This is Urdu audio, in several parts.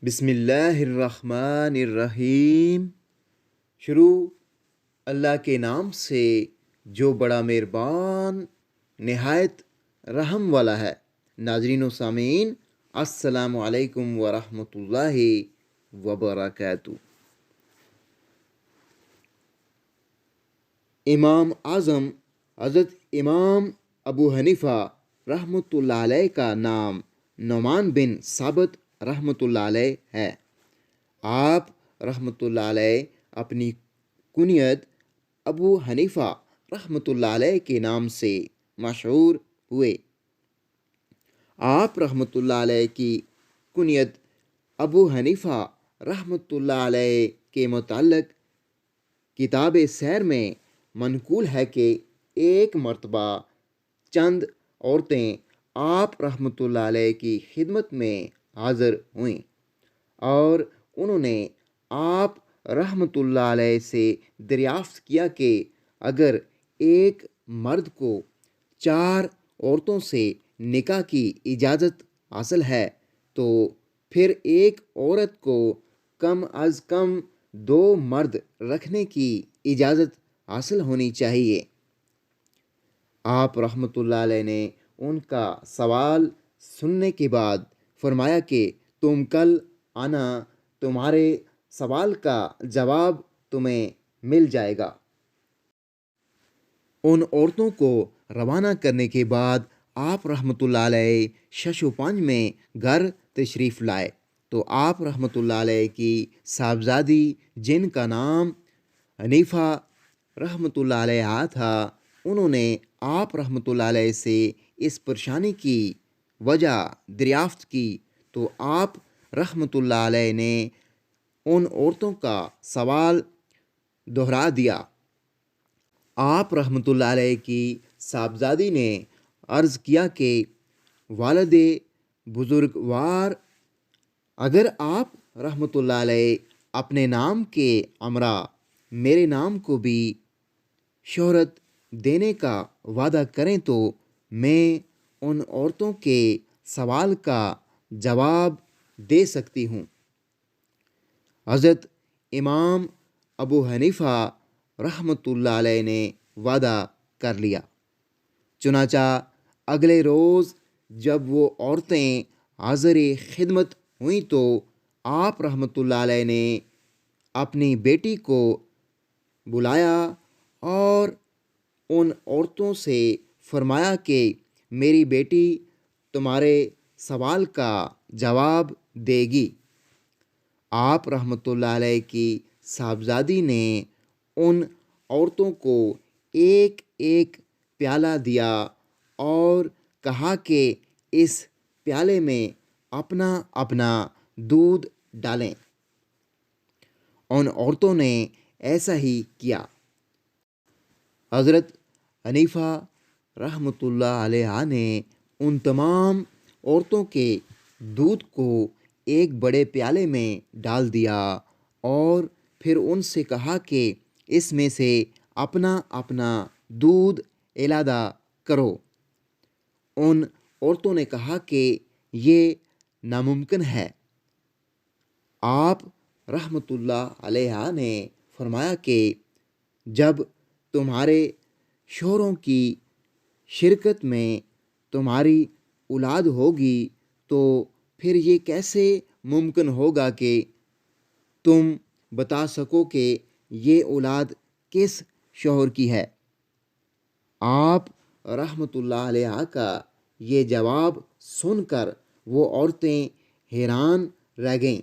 بسم اللہ الرحمن الرحیم۔ شروع اللہ کے نام سے جو بڑا مہربان نہایت رحم والا ہے۔ ناظرین و سامعین، السلام علیکم ورحمۃ اللہ وبرکاتہ۔ امام اعظم حضرت امام ابو حنیفہ رحمۃ اللہ علیہ کا نام نعمان بن ثابت رحمۃ اللہ علیہ ہے۔ آپ رحمۃ اللہ علیہ اپنی کنیت ابو حنیفہ رحمۃ اللہ علیہ کے نام سے مشہور ہوئے۔ آپ رحمۃ اللہ علیہ کی کنیت ابو حنیفہ رحمۃ اللہ علیہ کے متعلق کتاب سیر میں منقول ہے کہ ایک مرتبہ چند عورتیں آپ رحمۃ اللہ علیہ کی خدمت میں حاضر ہوئیں اور انہوں نے آپ رحمۃ اللہ علیہ سے دریافت کیا کہ اگر ایک مرد کو 4 عورتوں سے نکاح کی اجازت حاصل ہے تو پھر ایک عورت کو کم از کم 2 مرد رکھنے کی اجازت حاصل ہونی چاہیے۔ آپ رحمۃ اللہ علیہ نے ان کا سوال سننے کے بعد فرمایا کہ تم کل آنا، تمہارے سوال کا جواب تمہیں مل جائے گا۔ ان عورتوں کو روانہ کرنے کے بعد آپ رحمۃ اللہ علیہ 605 میں گھر تشریف لائے تو آپ رحمۃ اللہ علیہ کی صاحبزادی جن کا نام حنیفہ رحمۃ اللہ علیہ تھا، انہوں نے آپ رحمۃ اللہ علیہ سے اس پریشانی کی وجہ دریافت کی تو آپ رحمۃ اللہ علیہ نے ان عورتوں کا سوال دہرا دیا۔ آپ رحمۃ اللہ علیہ کی صاحبزادی نے عرض کیا کہ والد بزرگوار، اگر آپ رحمۃ اللہ علیہ اپنے نام کے امراء میرے نام کو بھی شہرت دینے کا وعدہ کریں تو میں ان عورتوں کے سوال کا جواب دے سکتی ہوں۔ حضرت امام ابو حنیفہ رحمۃ اللہ علیہ نے وعدہ کر لیا۔ چنانچہ اگلے روز جب وہ عورتیں حاضر خدمت ہوئیں تو آپ رحمۃ اللہ علیہ نے اپنی بیٹی کو بلایا اور ان عورتوں سے فرمایا کہ میری بیٹی تمہارے سوال کا جواب دے گی۔ آپ رحمۃ اللہ علیہ کی صاحبزادی نے ان عورتوں کو ایک ایک پیالہ دیا اور کہا کہ اس پیالے میں اپنا اپنا دودھ ڈالیں۔ ان عورتوں نے ایسا ہی کیا۔ حضرت حنیفہ رحمۃ اللہ علیہ نے ان تمام عورتوں کے دودھ کو ایک بڑے پیالے میں ڈال دیا اور پھر ان سے کہا کہ اس میں سے اپنا اپنا دودھ علیحدہ کرو۔ ان عورتوں نے کہا کہ یہ ناممکن ہے۔ آپ رحمۃ اللہ علیہ نے فرمایا کہ جب تمہارے شوہروں کی شرکت میں تمہاری اولاد ہوگی تو پھر یہ کیسے ممکن ہوگا کہ تم بتا سکو کہ یہ اولاد کس شوہر کی ہے؟ آپ رحمۃ اللہ علیہ کا یہ جواب سن کر وہ عورتیں حیران رہ گئیں۔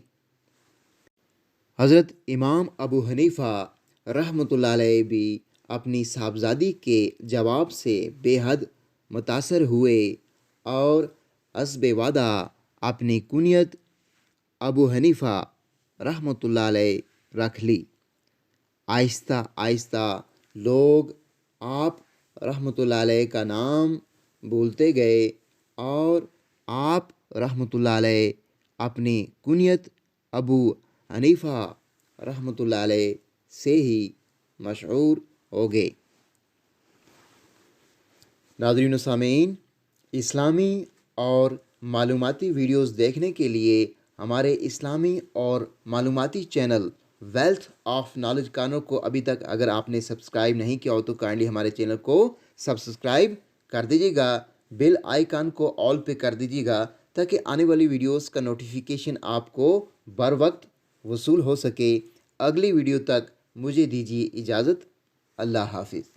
حضرت امام ابو حنیفہ رحمۃ اللہ علیہ بھی اپنی صاحبزادی کے جواب سے بے حد متاثر ہوئے اور حسب وعدہ اپنی کنیت ابو حنیفہ رحمۃ اللہ علیہ رکھ لی۔ آہستہ آہستہ لوگ آپ رحمۃ اللہ علیہ کا نام بھولتے گئے اور آپ رحمۃ اللہ علیہ اپنی کنیت ابو حنیفہ رحمۃ اللہ علیہ سے ہی مشہور ہو گئے۔ ناظرین و سامعین، اسلامی اور معلوماتی ویڈیوز دیکھنے کے لیے ہمارے اسلامی اور معلوماتی چینل ویلتھ آف نالج کانوں کو ابھی تک اگر آپ نے سبسکرائب نہیں کیا ہو تو کائنڈلی ہمارے چینل کو سبسکرائب کر دیجیے گا، بیل آئیکن کو آل پہ کر دیجیے گا تاکہ آنے والی ویڈیوز کا نوٹیفیکیشن آپ کو بر وقت وصول ہو سکے۔ اگلی ویڈیو تک مجھے دیجیے اجازت۔ اللہ حافظ۔